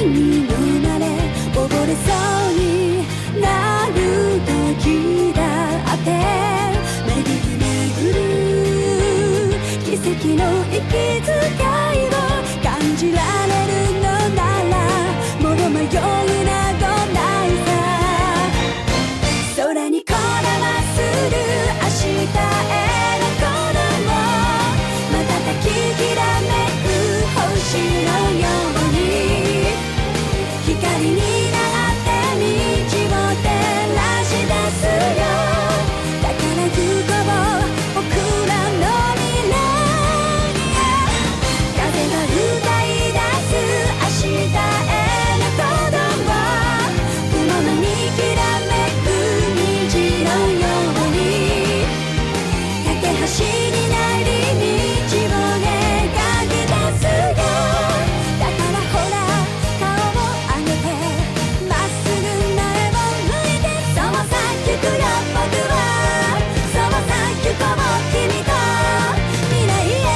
にのまれ溺れそうになる時だって巡り巡る奇跡の息遣いを感じられるのならもう迷いなどないさ空にこだまする明日への鼓動瞬ききらめく星のように光になって道を照らし出すよだから行こう僕らの未来風が歌い出す明日への鼓動雲のにきらめく虹のように架け橋になり道を描き出すよだからほら顔を上げてまっすぐ前を向いてそうさ行くよ僕はそうさ行こう君と未来へ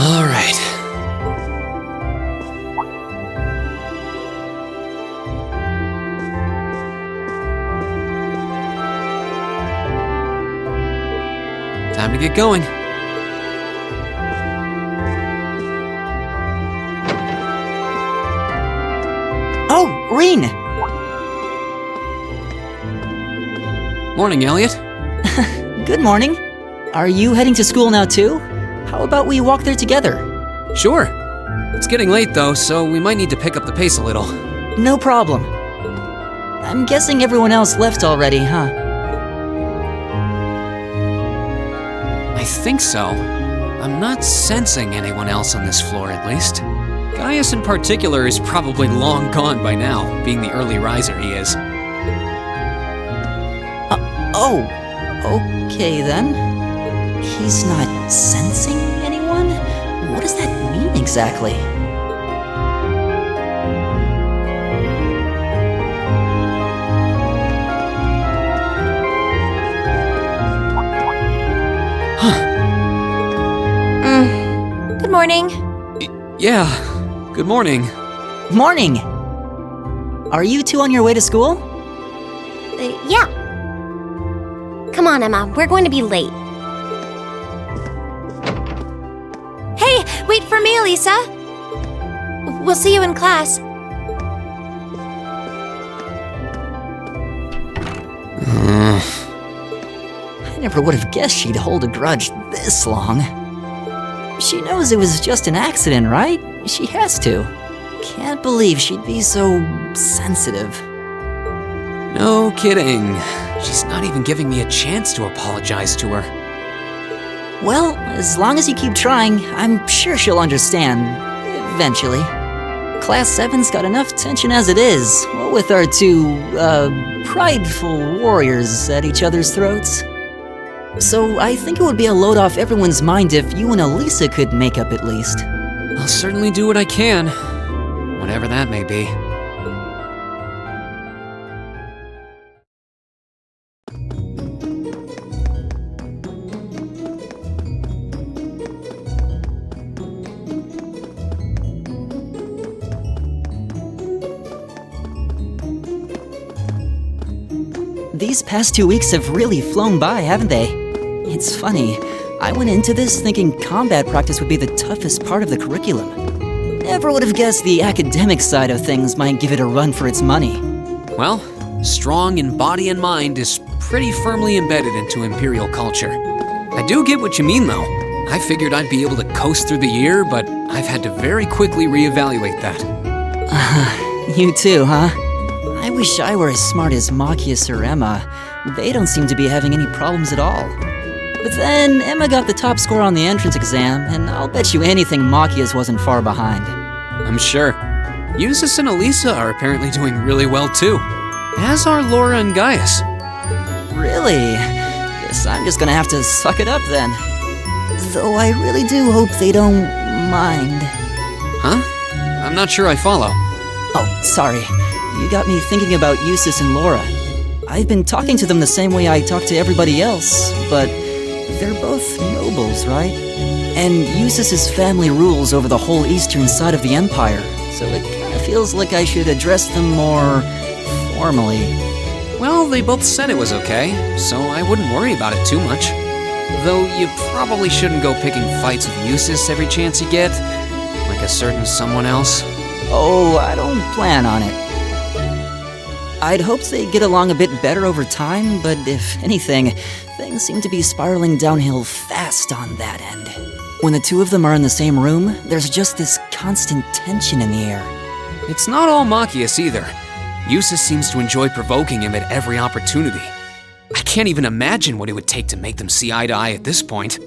All right. Time to get going. Oh, Reen! Morning, Elliot. Good morning. Are you heading to school now too? How about we walk there together? Sure. It's getting late though, so we might need to pick up the pace a little. No problem. I'm guessing everyone else left already, huh? I think so. I'm not sensing anyone else on this floor, at least. Gaius in particular is probably long gone by now, being the early riser he is. Oh, okay then. He's not sensing anyone? What does that mean exactly? Good morning. Yeah, good morning. Morning! Are you two on your way to school? Yeah. Come on, Emma. We're going to be late. Hey, wait for me, Lisa. We'll see you in class. I never would have guessed she'd hold a grudge this long. She knows it was just an accident, right? She has to. Can't believe she'd be so sensitive. No kidding. She's not even giving me a chance to apologize to her. Well, as long as you keep trying, I'm sure she'll understand. Eventually. Class 7's got enough tension as it is, what with our two, prideful warriors at each other's throats. So I think it would be a load off everyone's mind if you and Elisa could make up at least. I'll certainly do what I can, whatever that may be. These past 2 weeks have really flown by, haven't they? It's funny, I went into this thinking combat practice would be the toughest part of the curriculum. Never would have guessed the academic side of things might give it a run for its money. Well, strong in body and mind is pretty firmly embedded into Imperial culture. I do get what you mean, though. I figured I'd be able to coast through the year, but I've had to very quickly reevaluate that. You too, huh? I wish I were as smart as Machias or Emma. They don't seem to be having any problems at all. But then, Emma got the top score on the entrance exam, and I'll bet you anything Machias wasn't far behind. I'm sure. Eustace and Elisa are apparently doing really well too, as are Laura and Gaius. Really? Guess I'm just gonna have to suck it up then. Though I really do hope they don't mind. Huh? I'm not sure I follow. Oh, sorry. You got me thinking about Eustace and Laura. I've been talking to them the same way I talk to everybody else, but they're both nobles, right? And Eustace's family rules over the whole eastern side of the Empire, so it kind of feels like I should address them more formally. Well, they both said it was okay, so I wouldn't worry about it too much. Though you probably shouldn't go picking fights with Eustace every chance you get, like a certain someone else. Oh, I don't plan on it. I'd hoped they'd get along a bit better over time, but if anything, things seem to be spiraling downhill fast on that end. When the two of them are in the same room, there's just this constant tension in the air. It's not all Machias either. Eustace seems to enjoy provoking him at every opportunity. I can't even imagine what it would take to make them see eye to eye at this point.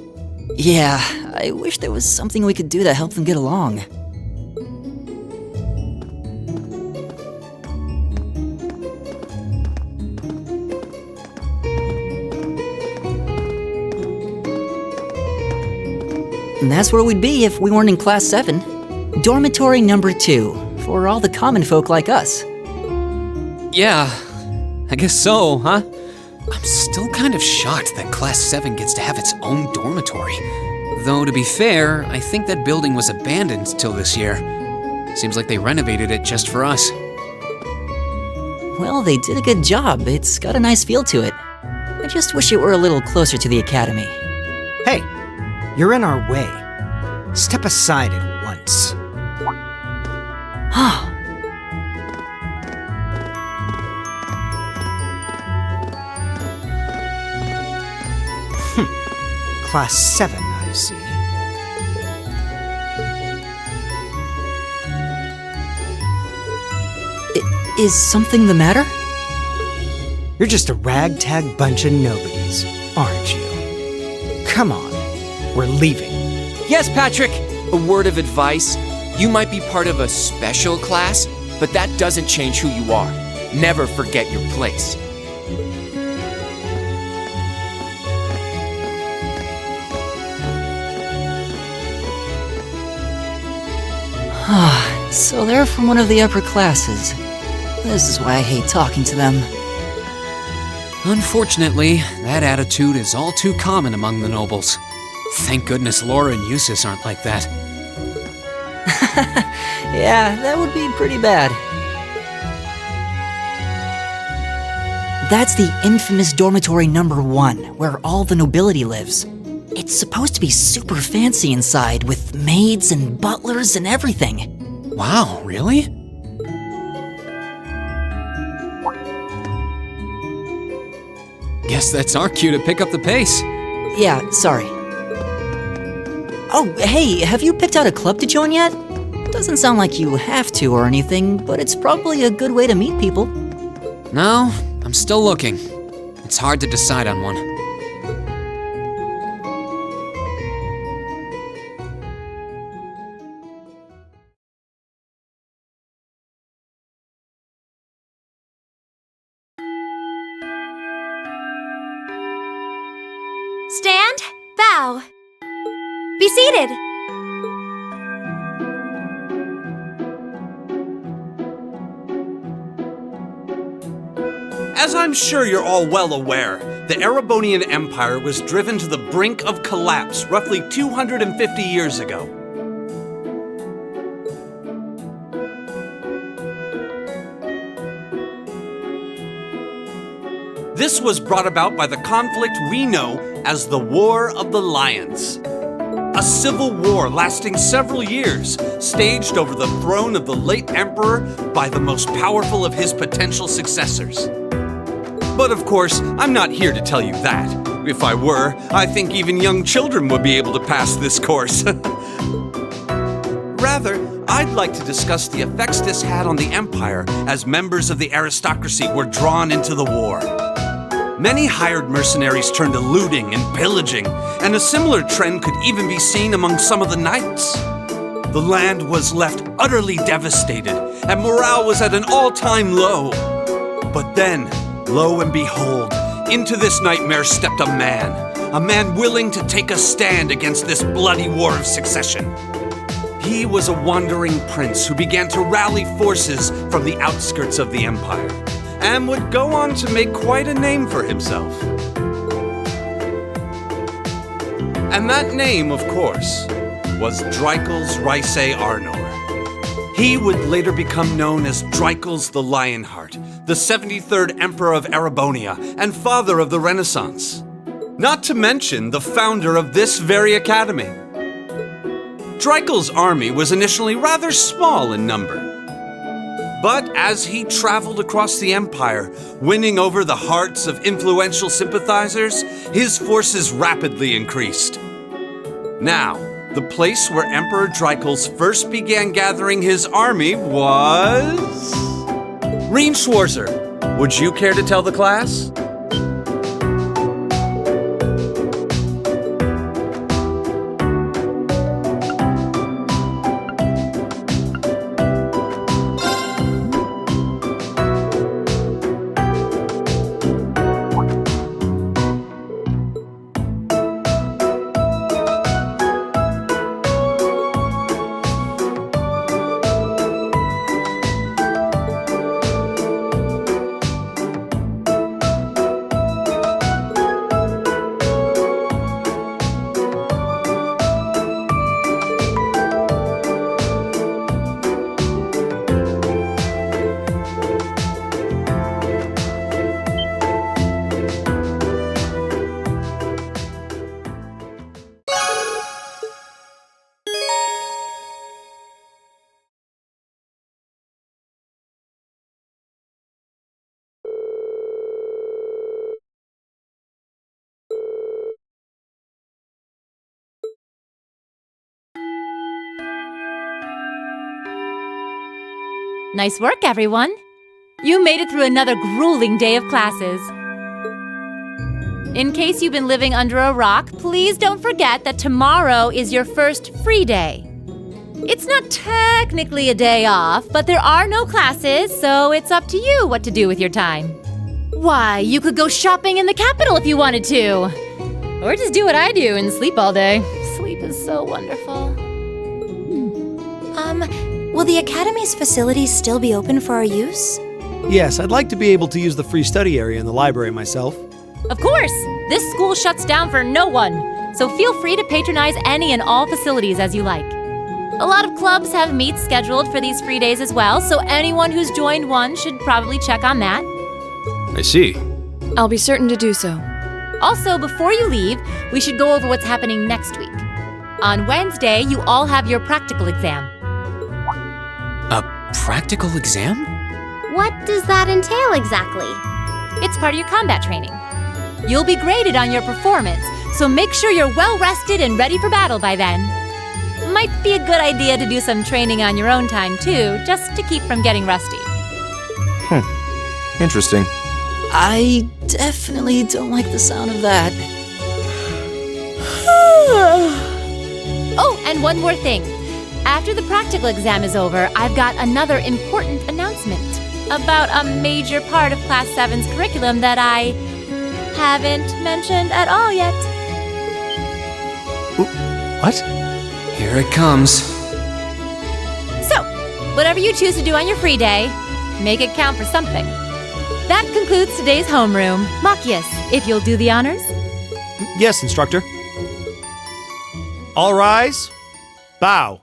Yeah, I wish there was something we could do to help them get along. And that's where we'd be if we weren't in Class 7. Dormitory number 2, for all the common folk like us. Yeah, I guess so, huh? I'm still kind of shocked that Class 7 gets to have its own dormitory. Though, to be fair, I think that building was abandoned till this year. Seems like they renovated it just for us. Well, they did a good job. It's got a nice feel to it. I just wish it were a little closer to the academy. Hey, you're in our way. Step aside at once. Class 7, I see. Is something the matter? You're just a ragtag bunch of nobodies, aren't you? Come on, we're leaving. Yes, Patrick! A word of advice. You might be part of a special class, but that doesn't change who you are. Never forget your place. So they're from one of the upper classes. This is why I hate talking to them. Unfortunately, that attitude is all too common among the nobles. Thank goodness Laura and Eustace aren't like that. Yeah, that would be pretty bad. That's the infamous dormitory number 1, where all the nobility lives. It's supposed to be super fancy inside, with maids and butlers and everything. Wow, really? Guess that's our cue to pick up the pace. Yeah, sorry. Oh, hey, have you picked out a club to join yet? Doesn't sound like you have to or anything, but it's probably a good way to meet people. No, I'm still looking. It's hard to decide on one. Stand, bow. Be seated. As I'm sure you're all well aware, the Erebonian Empire was driven to the brink of collapse roughly 250 years ago. This was brought about by the conflict we know as the War of the Lions. A civil war lasting several years, staged over the throne of the late emperor by the most powerful of his potential successors. But of course, I'm not here to tell you that. If I were, I think even young children would be able to pass this course. Rather, I'd like to discuss the effects this had on the empire as members of the aristocracy were drawn into the war. Many hired mercenaries turned to looting and pillaging, and a similar trend could even be seen among some of the knights. The land was left utterly devastated, and morale was at an all-time low. But then, lo and behold, into this nightmare stepped a man willing to take a stand against this bloody war of succession. He was a wandering prince who began to rally forces from the outskirts of the empire, and would go on to make quite a name for himself. And that name, of course, was Dreikels Rhysei Arnor. He would later become known as Dreikels the Lionheart, the 73rd Emperor of Erebonia and father of the Renaissance. Not to mention the founder of this very academy. Dreikels' army was initially rather small in number. But as he traveled across the empire, winning over the hearts of influential sympathizers, his forces rapidly increased. Now, the place where Emperor Dreikels first began gathering his army was... Reen Schwarzer, would you care to tell the class? Nice work, everyone! You made it through another grueling day of classes. In case you've been living under a rock, please don't forget that tomorrow is your first free day. It's not technically a day off, but there are no classes, so it's up to you what to do with your time. Why, you could go shopping in the capital if you wanted to! Or just do what I do and sleep all day. Sleep is so wonderful. Will the Academy's facilities still be open for our use? Yes, I'd like to be able to use the free study area in the library myself. Of course! This school shuts down for no one, so feel free to patronize any and all facilities as you like. A lot of clubs have meets scheduled for these free days as well, so anyone who's joined one should probably check on that. I see. I'll be certain to do so. Also, before you leave, we should go over what's happening next week. On Wednesday, you all have your practical exam. A practical exam? What does that entail exactly? It's part of your combat training. You'll be graded on your performance, so make sure you're well rested and ready for battle by then. Might be a good idea to do some training on your own time too, just to keep from getting rusty. Interesting. I definitely don't like the sound of that. Oh, and one more thing. After the practical exam is over, I've got another important announcement about a major part of Class 7's curriculum that I haven't mentioned at all yet. What? Here it comes. So, whatever you choose to do on your free day, make it count for something. That concludes today's homeroom. Machias, if you'll do the honors. Yes, instructor. All rise. Bow.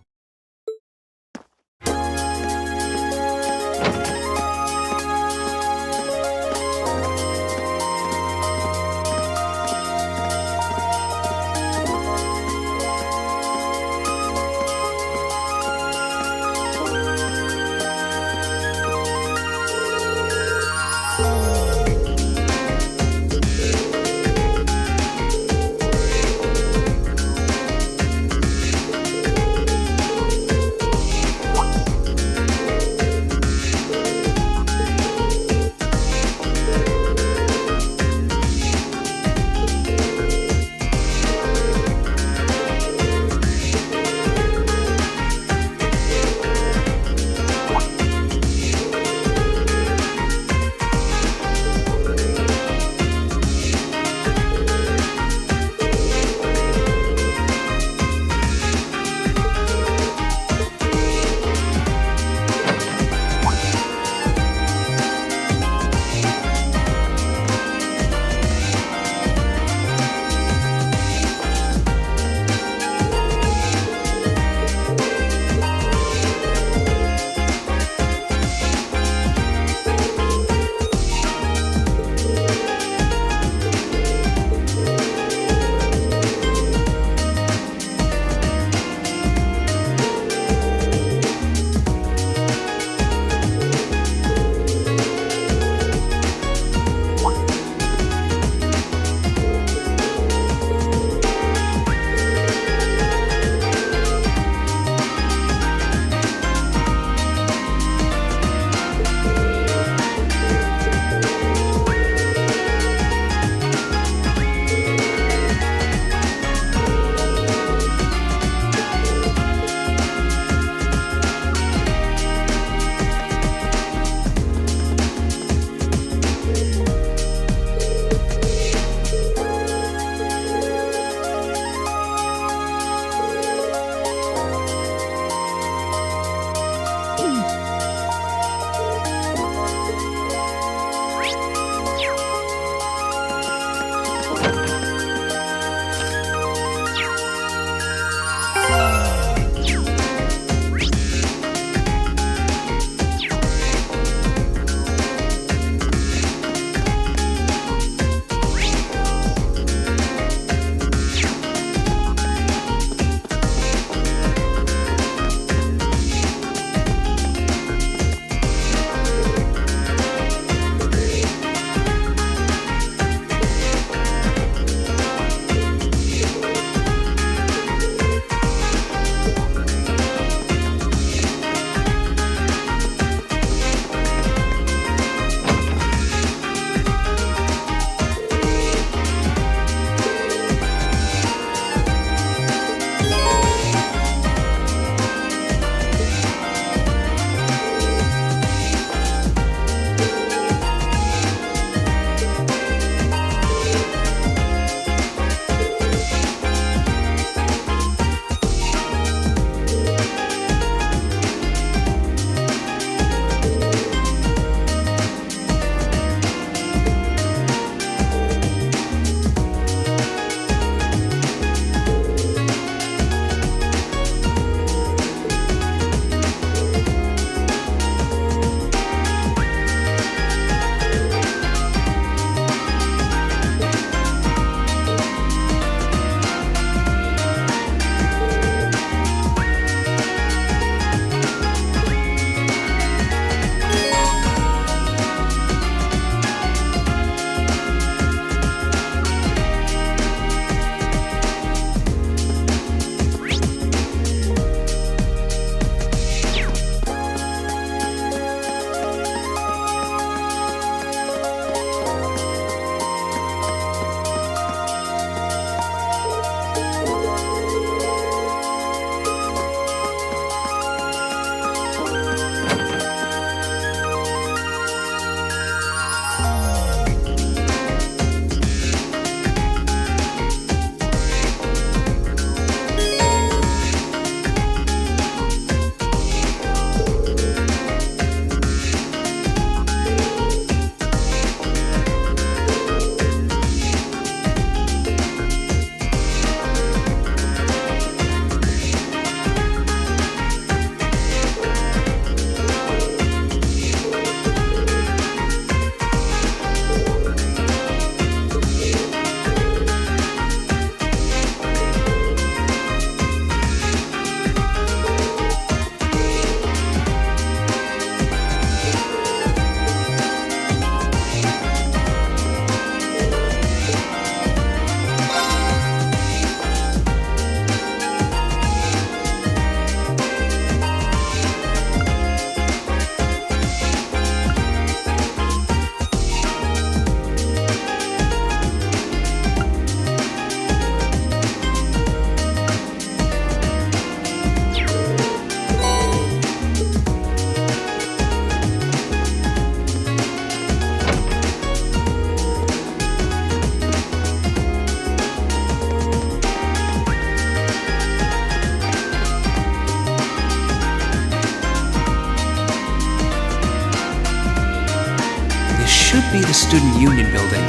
should be the Student Union building.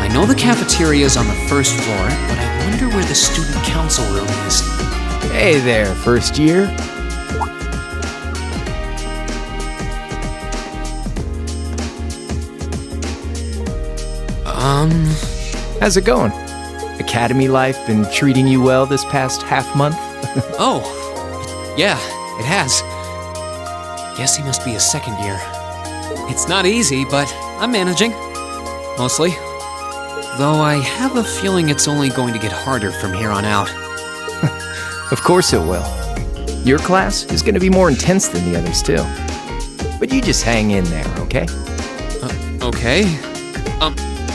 I know the cafeteria is on the first floor, but I wonder where the Student Council room is. Hey there, first year. How's it going? Academy life been treating you well this past half month? Oh, yeah, it has. Guess he must be a second year. It's not easy, but I'm managing. Mostly. Though I have a feeling it's only going to get harder from here on out. Of course it will. Your class is going to be more intense than the others, too. But you just hang in there, okay? Okay.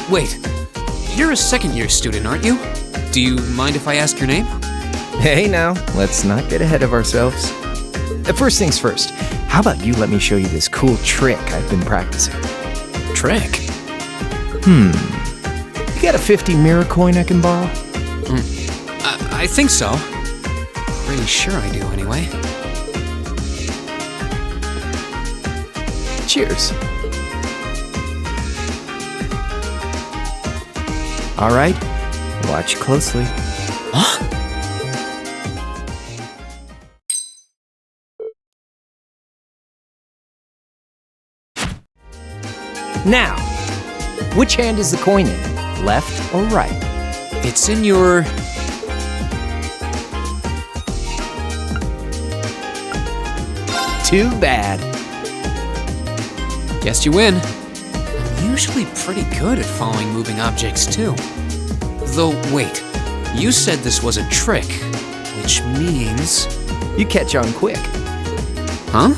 Wait. You're a second-year student, aren't you? Do you mind if I ask your name? Hey now, let's not get ahead of ourselves. First things first, how about you let me show you this cool trick I've been practicing? Trick? You got a 50 mirror coin I can borrow? I think so. Pretty sure I do, anyway. Cheers. All right, watch closely. Huh? Now, which hand is the coin in? Left or right? It's in your... Too bad. Guess you win. I'm usually pretty good at following moving objects, too. Though, wait. You said this was a trick, which means... You catch on quick. Huh?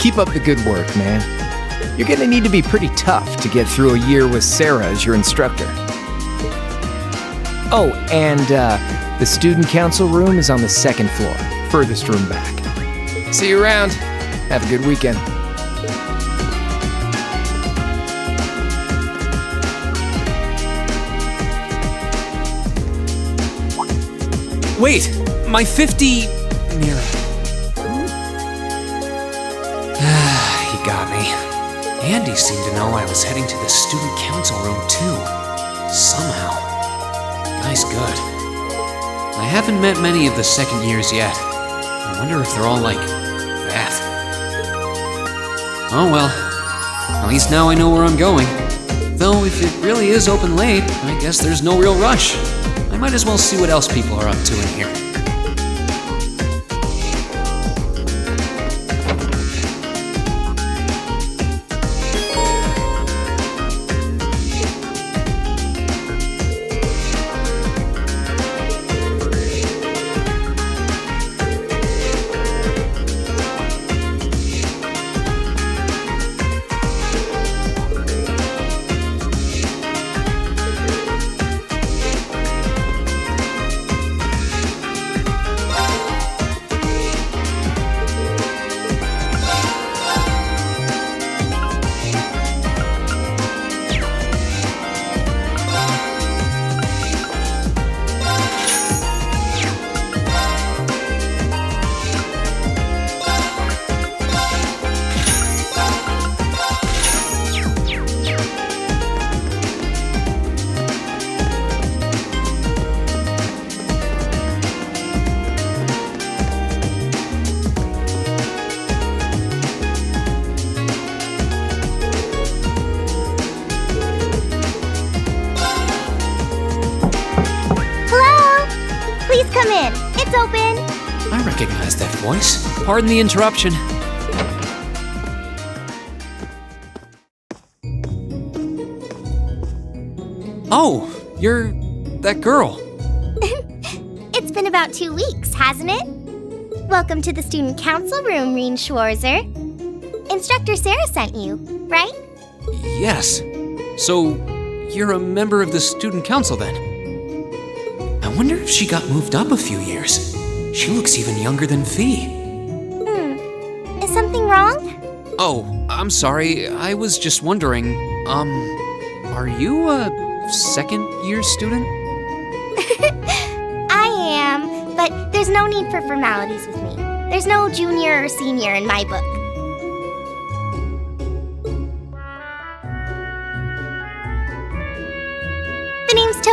Keep up the good work, man. You're gonna need to be pretty tough to get through a year with Sarah as your instructor. Oh, and the student council room is on the second floor, furthest room back. See you around. Have a good weekend. Wait! My 50... mirror. He got me. Andy seemed to know I was heading to the student council room, too. Somehow. Guy's good. I haven't met many of the second years yet. I wonder if they're all like that. Oh well. At least now I know where I'm going. Though if it really is open late, I guess there's no real rush. I might as well see what else people are up to in here. Come in. It's open. I recognize that voice. Pardon the interruption. Oh, you're that girl. It's been about 2 weeks, hasn't it? Welcome to the student council room, Reen Schwarzer. Instructor Sarah sent you, right? Yes. So, you're a member of the student council then? I wonder if she got moved up a few years. She looks even younger than V. Is something wrong? Oh, I'm sorry. I was just wondering, are you a second-year student? I am, but there's no need for formalities with me. There's no junior or senior in my book.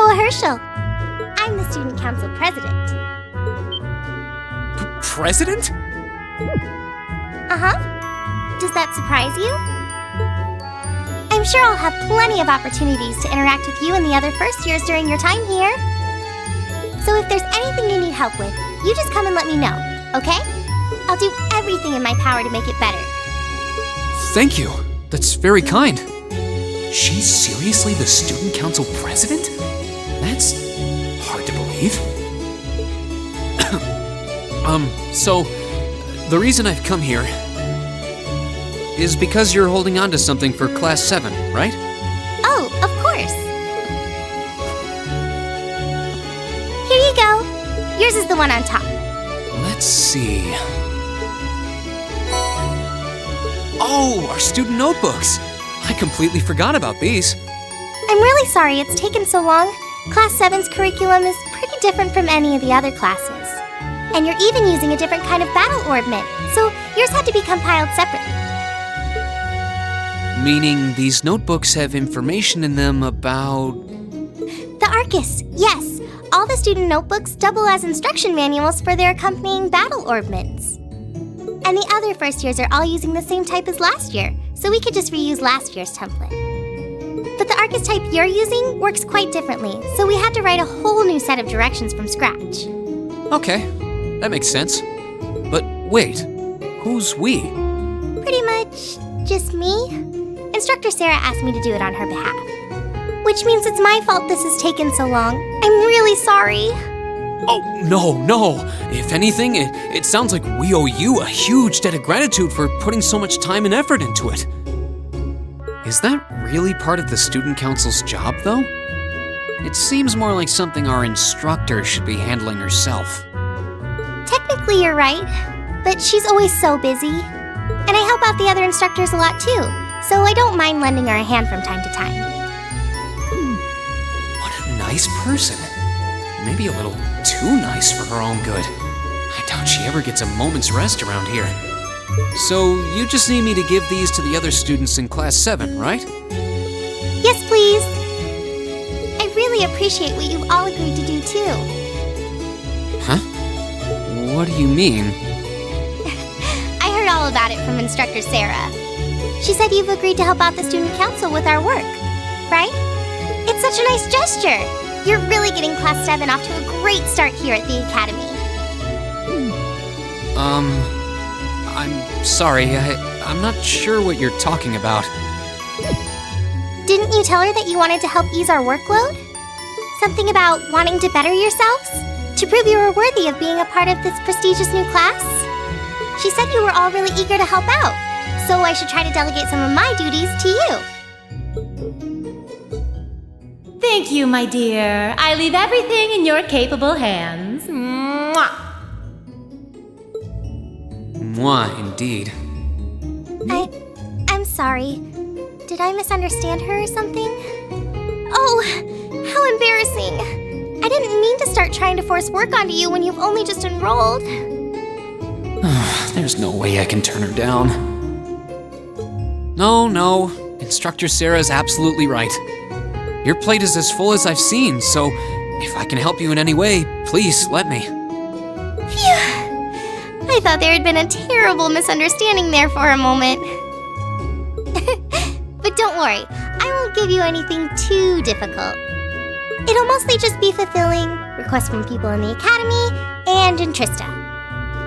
Noah Herschel. I'm the student council president. President? Uh-huh. Does that surprise you? I'm sure I'll have plenty of opportunities to interact with you and the other first years during your time here. So if there's anything you need help with, you just come and let me know, okay? I'll do everything in my power to make it better. Thank you. That's very kind. She's seriously the student council president? That's hard to believe. So, the reason I've come here is because you're holding on to something for Class 7, right? Oh, of course. Here you go. Yours is the one on top. Let's see. Oh, our student notebooks. I completely forgot about these. I'm really sorry it's taken so long. Class 7's curriculum is pretty different from any of the other classes. And you're even using a different kind of battle orbment, so yours had to be compiled separately. Meaning these notebooks have information in them about... The Arcus, yes. All the student notebooks double as instruction manuals for their accompanying battle orbments. And the other first years are all using the same type as last year, so we could just reuse last year's template. But the Arcus type you're using works quite differently, so we had to write a whole new set of directions from scratch. Okay, that makes sense. But wait, who's we? Pretty much just me. Instructor Sarah asked me to do it on her behalf. Which means it's my fault this has taken so long. I'm really sorry. Oh, no. If anything, it sounds like we owe you a huge debt of gratitude for putting so much time and effort into it. Is that really part of the student council's job, though? It seems more like something our instructor should be handling herself. Technically, you're right, but she's always so busy. And I help out the other instructors a lot, too, so I don't mind lending her a hand from time to time. What a nice person. Maybe a little too nice for her own good. I doubt she ever gets a moment's rest around here. So, you just need me to give these to the other students in Class 7, right? Yes, please. I really appreciate what you've all agreed to do, too. Huh? What do you mean? I heard all about it from Instructor Sarah. She said you've agreed to help out the student council with our work, right? It's such a nice gesture. You're really getting Class 7 off to a great start here at the Academy. I'm sorry, I'm not sure what you're talking about. Didn't you tell her that you wanted to help ease our workload? Something about wanting to better yourselves? To prove you were worthy of being a part of this prestigious new class? She said you were all really eager to help out, so I should try to delegate some of my duties to you. Thank you, my dear. I leave everything in your capable hands. Mwah! Mwah, indeed. I'm sorry. Did I misunderstand her or something? Oh, how embarrassing. I didn't mean to start trying to force work onto you when you've only just enrolled. There's no way I can turn her down. No. Instructor Sarah's absolutely right. Your plate is as full as I've seen, so if I can help you in any way, please let me. Phew. I thought there had been a terrible misunderstanding there for a moment. But don't worry, I won't give you anything too difficult. It'll mostly just be fulfilling requests from people in the Academy and in Trista.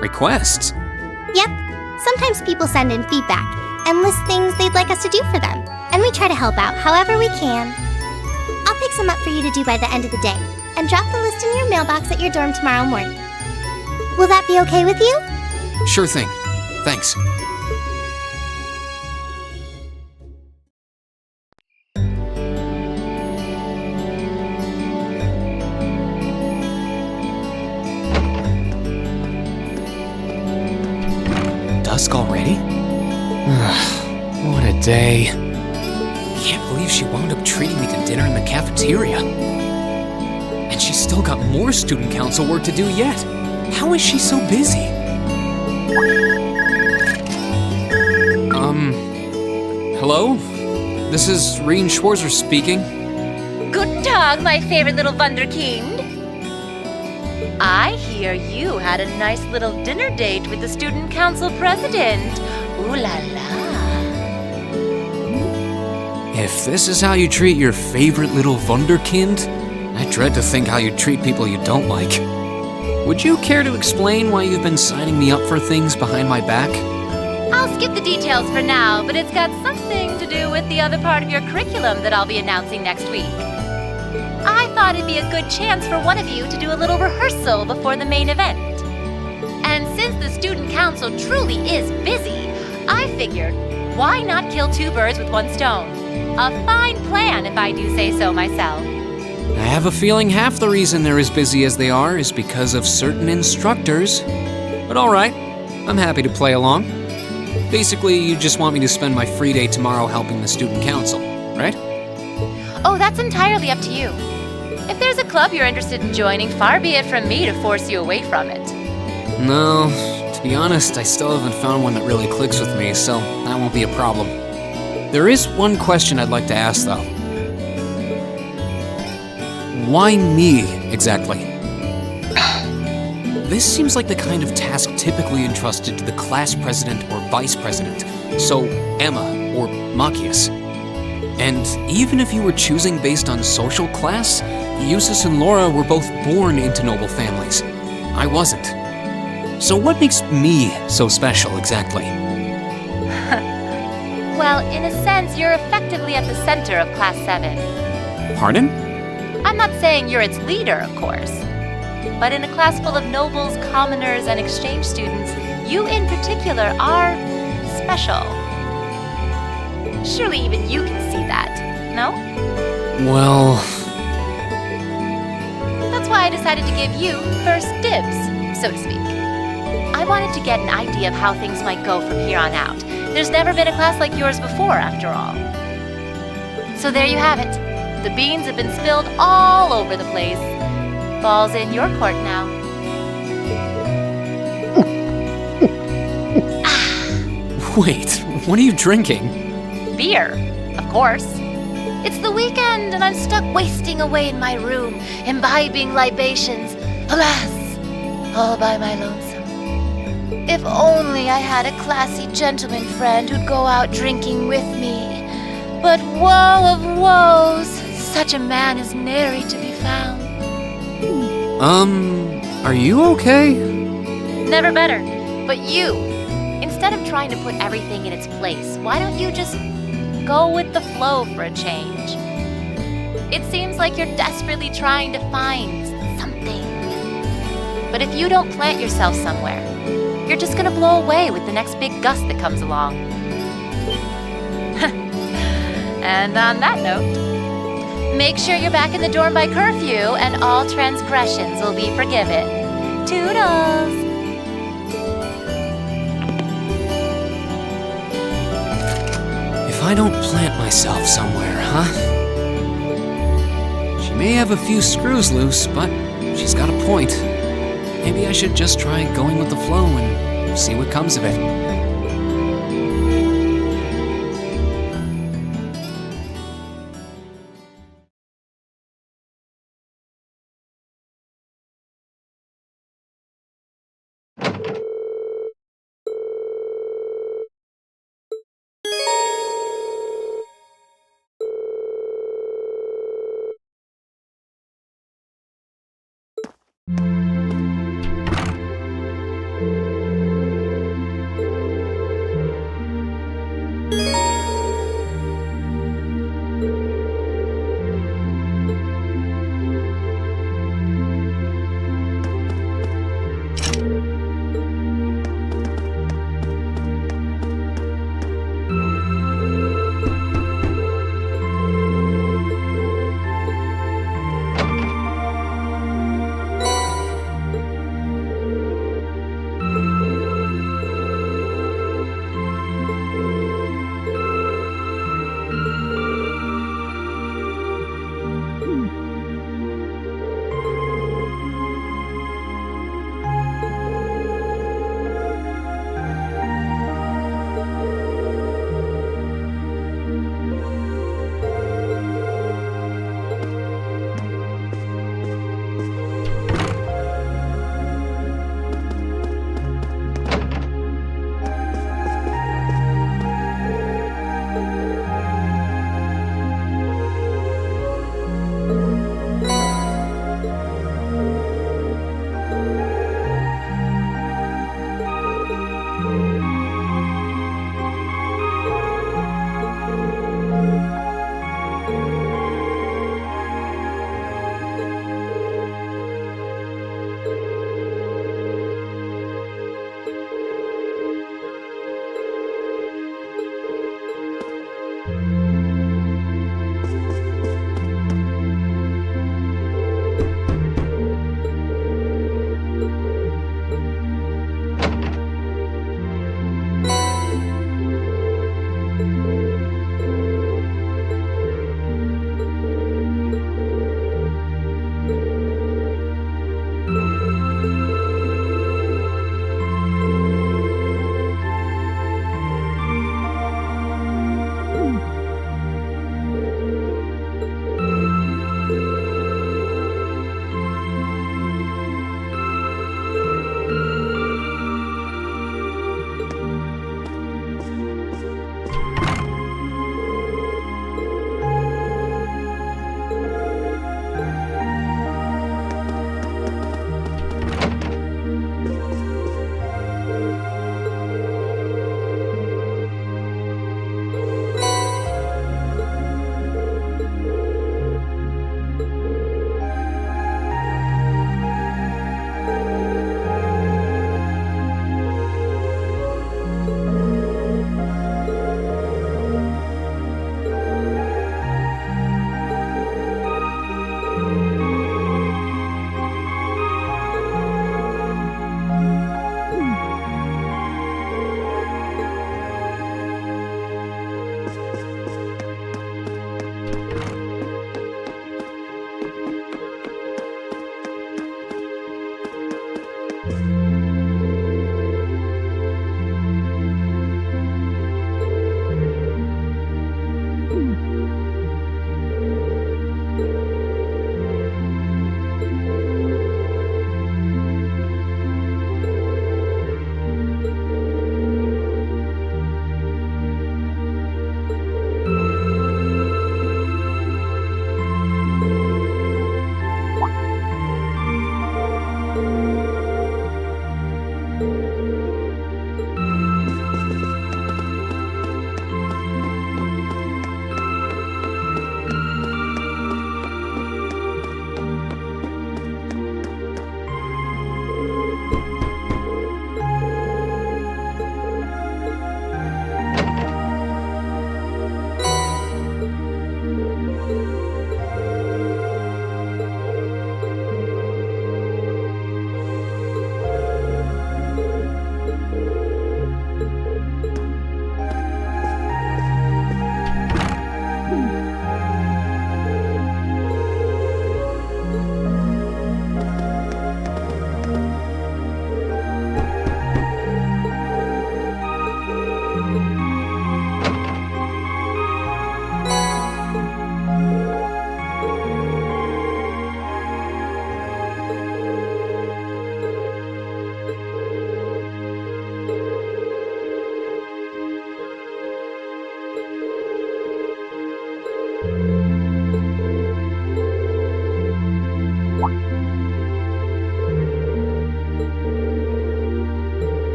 Requests? Yep. Sometimes people send in feedback and list things they'd like us to do for them, and we try to help out however we can. I'll pick some up for you to do by the end of the day, and drop the list in your mailbox at your dorm tomorrow morning. Will that be okay with you? Sure thing. Thanks. Dusk already? What a day. Can't believe she wound up treating me to dinner in the cafeteria. And she's still got more student council work to do yet. How is she so busy? Hello? This is Reen Schwarzer speaking. Good Tag, my favorite little Wunderkind. I hear you had a nice little dinner date with the student council president. Ooh la la. If this is how you treat your favorite little Wunderkind, I dread to think how you treat people you don't like. Would you care to explain why you've been signing me up for things behind my back? I'll skip the details for now, but it's got something to do with the other part of your curriculum that I'll be announcing next week. I thought it'd be a good chance for one of you to do a little rehearsal before the main event. And since the student council truly is busy, I figured, why not kill two birds with one stone? A fine plan, if I do say so myself. I have a feeling half the reason they're as busy as they are is because of certain instructors. But alright, I'm happy to play along. Basically, you just want me to spend my free day tomorrow helping the student council, right? Oh, that's entirely up to you. If there's a club you're interested in joining, far be it from me to force you away from it. No, to be honest, I still haven't found one that really clicks with me, so that won't be a problem. There is one question I'd like to ask, though. Why me, exactly? This seems like the kind of task typically entrusted to the class president or vice president, so Emma or Machias. And even if you were choosing based on social class, Eustace and Laura were both born into noble families. I wasn't. So what makes me so special, exactly? Well, in a sense, you're effectively at the center of Class 7. Pardon? I'm not saying you're its leader, of course. But in a class full of nobles, commoners, and exchange students, you in particular are special. Surely even you can see that, no? Well... That's why I decided to give you first dibs, so to speak. I wanted to get an idea of how things might go from here on out. There's never been a class like yours before, after all. So there you have it. The beans have been spilled all over the place. Ball's in your court now. Wait, what are you drinking? Beer, of course. It's the weekend and I'm stuck wasting away in my room, imbibing libations. Alas, all by my lonesome. If only I had a classy gentleman friend who'd go out drinking with me. But woe of woes, such a man is nary to be found. Are you okay? Never better. But you, instead of trying to put everything in its place, why don't you just go with the flow for a change? It seems like you're desperately trying to find something. But if you don't plant yourself somewhere, you're just gonna blow away with the next big gust that comes along. And on that note, make sure you're back in the dorm by curfew and all transgressions will be forgiven. Toodles! If I don't plant myself somewhere, huh? She may have a few screws loose, but she's got a point. Maybe I should just try going with the flow and see what comes of it.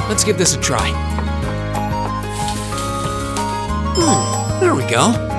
Let's give this a try. There we go.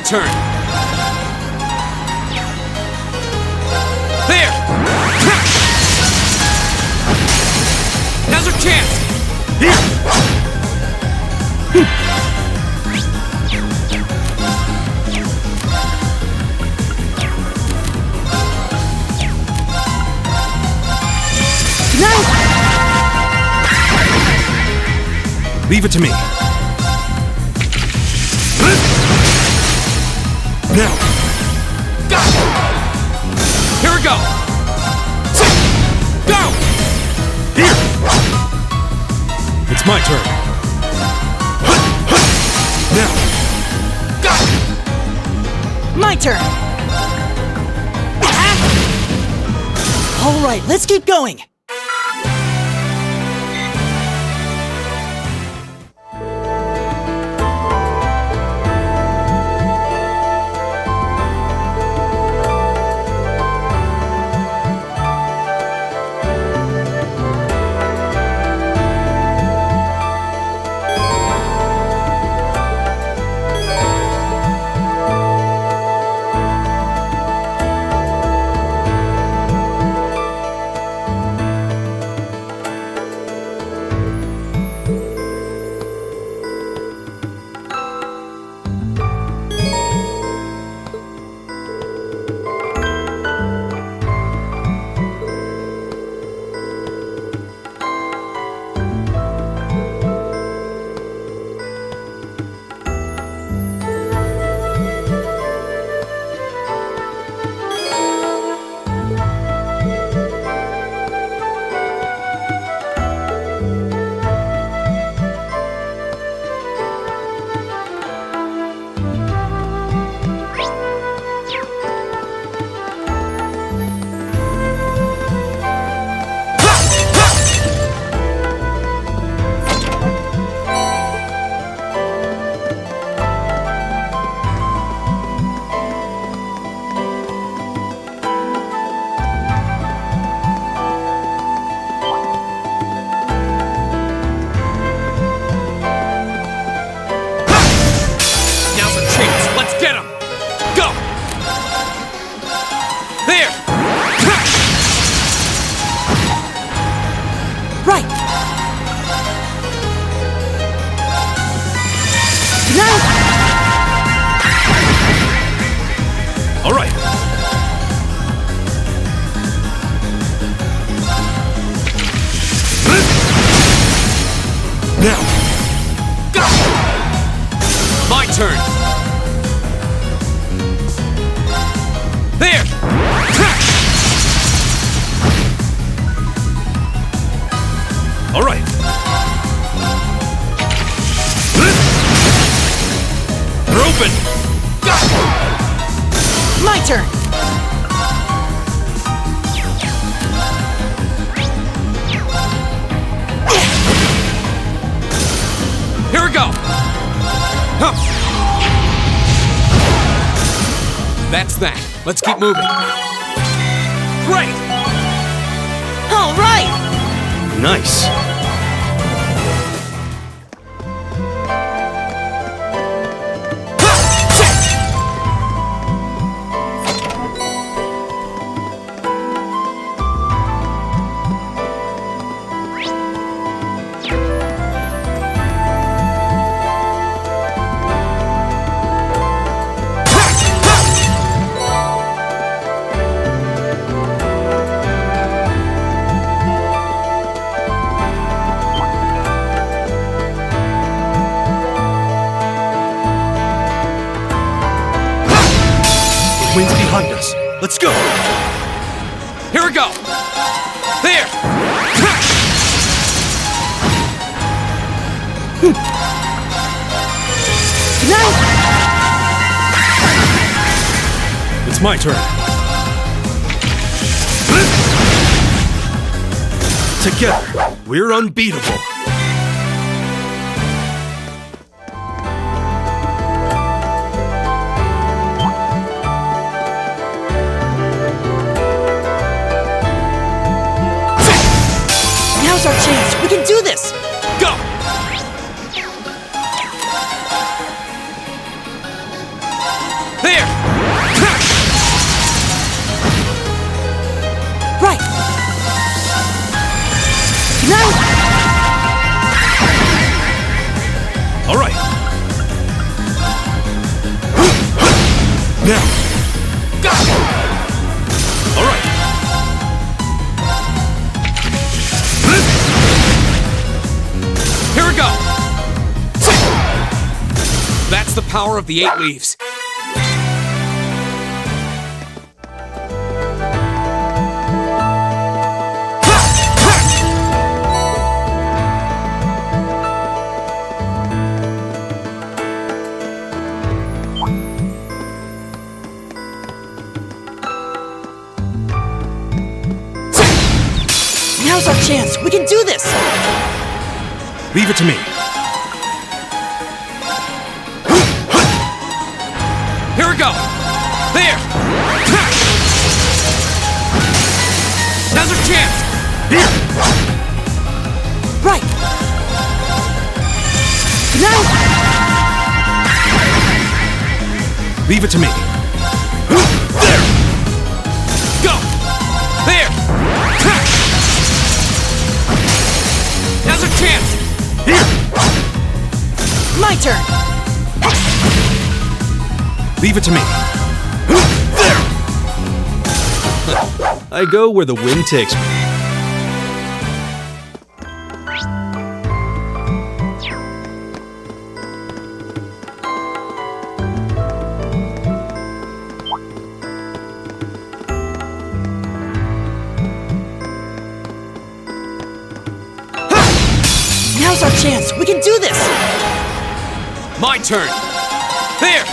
turn. There! Now's our chance! Here! Leave it to me. Now. Go! Here we go! Go! Here! It's my turn. Now. Go! My turn! All right, let's keep going. Now! Go! My turn! There! All right. They're open! Go! My turn! Here we go! Huh. That's that. Let's keep moving. Great! All right! Nice. Wind's behind us. Let's go. Here we go! There! It's my turn. Together, we're unbeatable. Now's our chance. We can do this. Go! power of the 8 leaves. Now's our chance. We can do this. Leave it to me. Here we go. There. Now's our chance. Here. Right. Now. Leave it to me. There. Go. There. Now's our chance. Here. My turn. Leave it to me. There. I go where the wind takes me. Now's our chance. We can do this. My turn. There.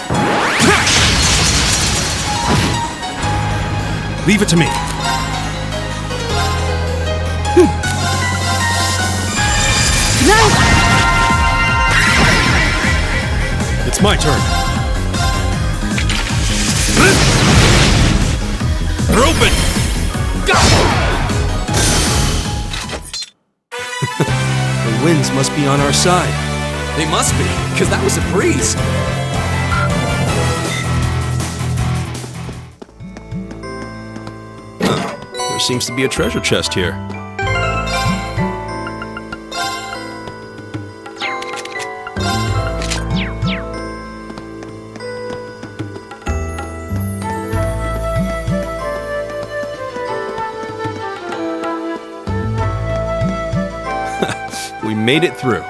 Leave it to me. Now. It's my turn. They're open. Go. The winds must be on our side. They must be, because that was a breeze. There seems to be a treasure chest here. We made it through.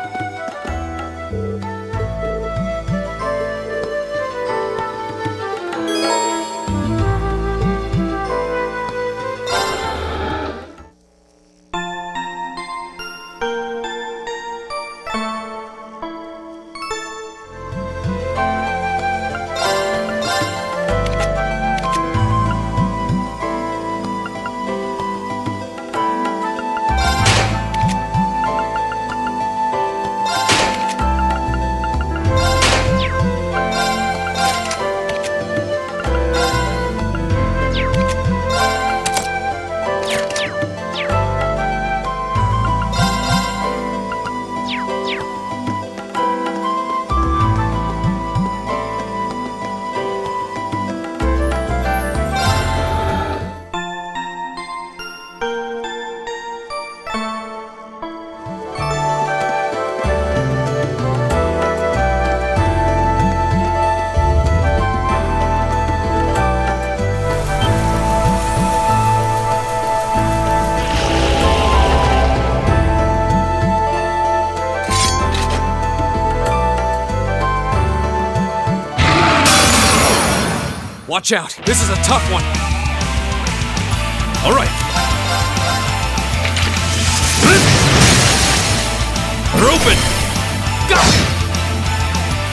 Watch out. This is a tough one. All right. They're open. Go.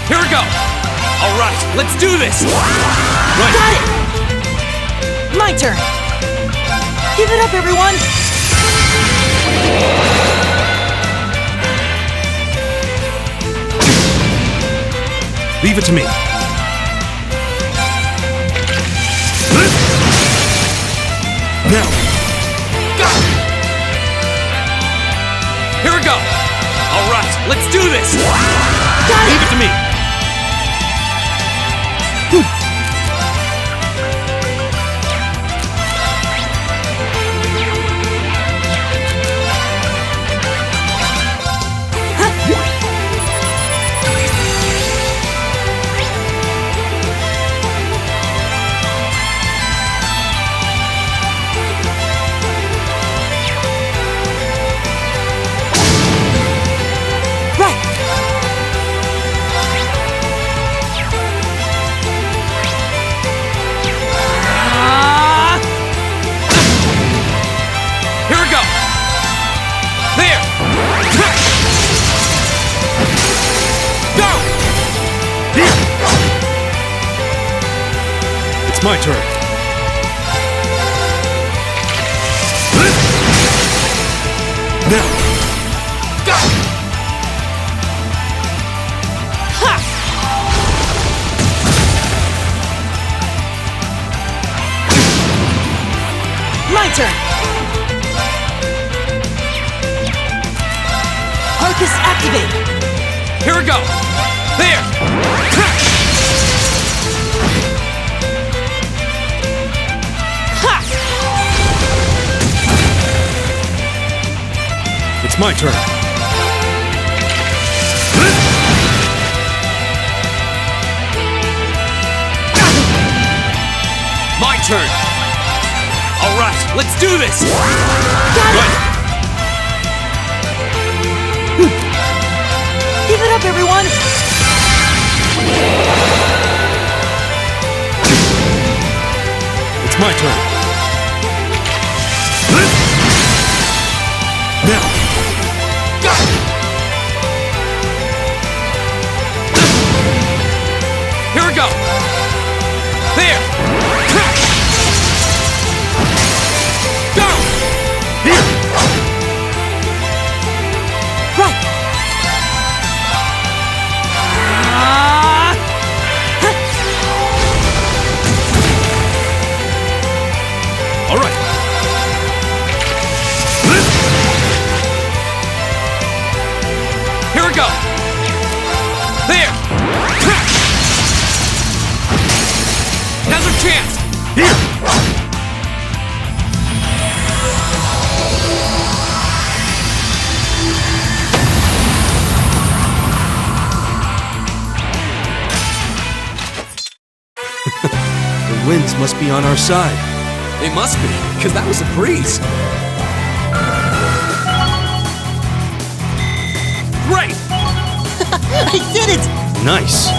Here we go. All right, let's do this. Right. Got it. My turn. Give it up, everyone. Leave it to me. Now. Go. Here we go. All right, let's do this. Leave it to me. It's my turn. Now. Go! Ha! My turn! Arcus activate! Here we go! There! Ha! Ha! It's my turn. My turn! Alright, let's do this! Good! Give it up, everyone! It's my turn. Now. Go! Here we go! There! Ha! Go! Here! Right! All right. Here we go! There! Ha! Now's our chance! Here! The winds must be on our side. They must be, because that was a breeze. Great! I did it! Nice.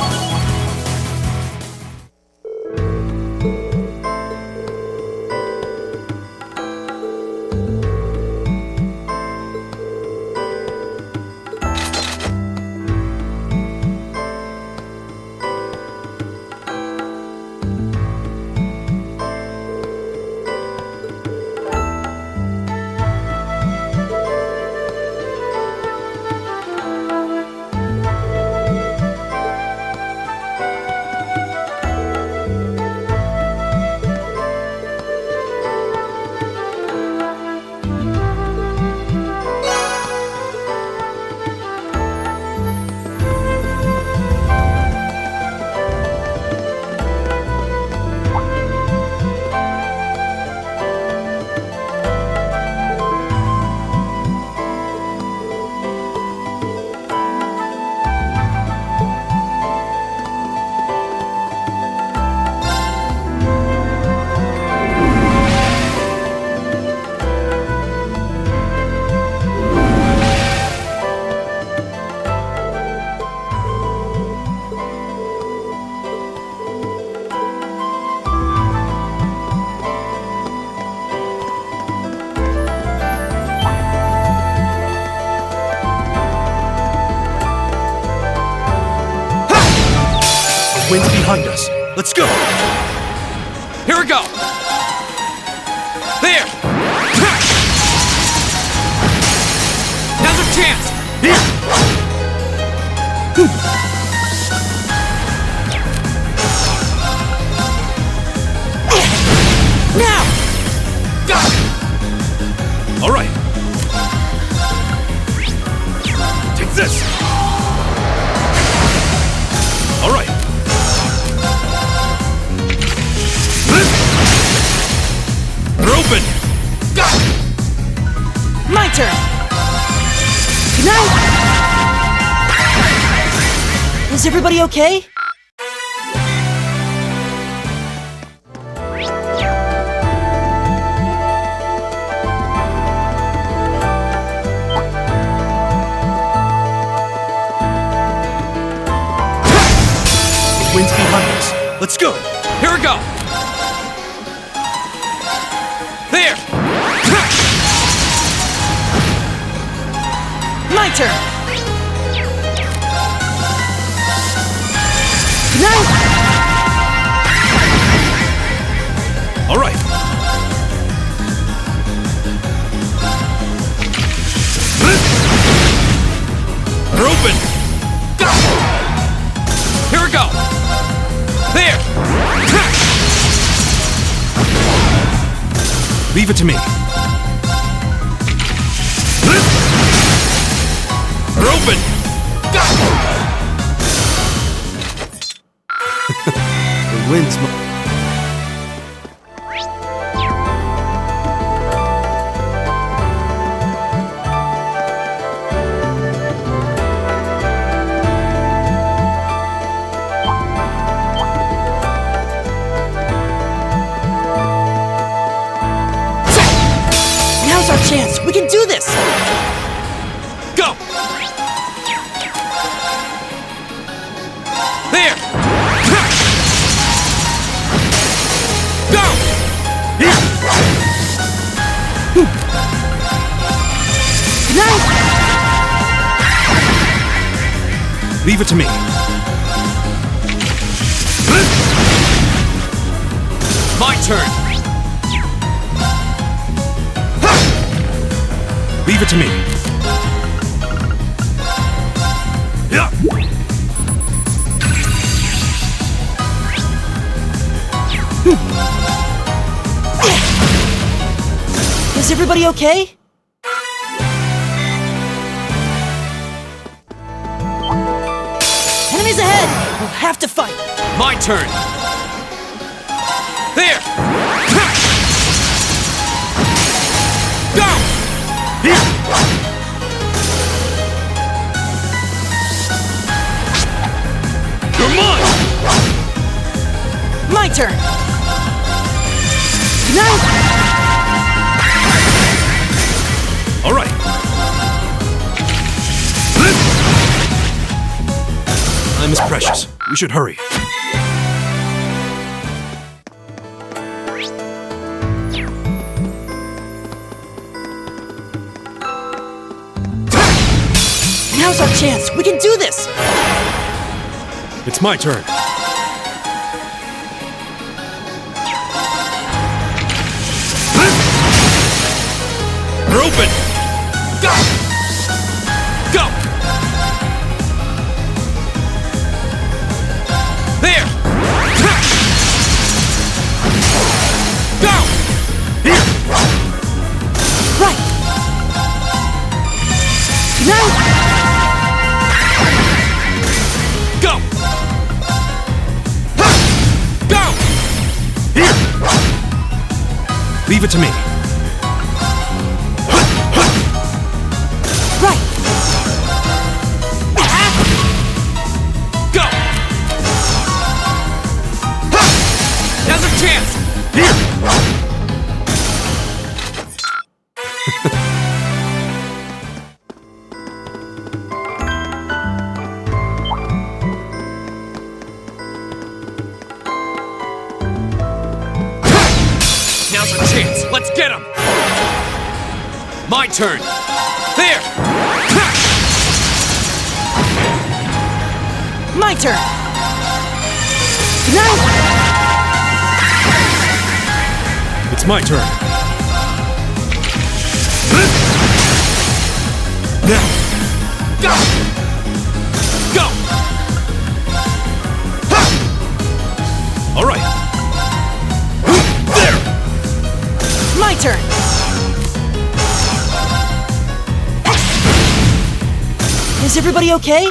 Wind's behind us. Let's go. Here we go! There! Ha! Now's our chance! Here! Now! Go! All right. Take this. All right. They're open. Go! My turn! Good night! Is everybody okay? The wind's behind us. Let's go. Here we go! There! Ha! My turn! Good night! Leave it to me. They're open! The wind's Now's our chance. We can do this. Go! There! Go! Good night. Leave it to me. My turn! Leave it to me. Yeah. Is everybody okay? Enemies ahead! We'll have to fight. My turn! There! Go! You're mine! My turn. Good night. All right. Time is precious. We should hurry. Now's our chance. We can do this. It's my turn. They're open! Go! Go! There! Go! Here! Right. Good night. Go! Go! Here! Leave it to me. Right. Go! Now's our chance! Here! Now's our chance! Let's get him! My turn! There! My turn. Good night. It's my turn. Now! Go! Go! All right. There! My turn. Is everybody okay?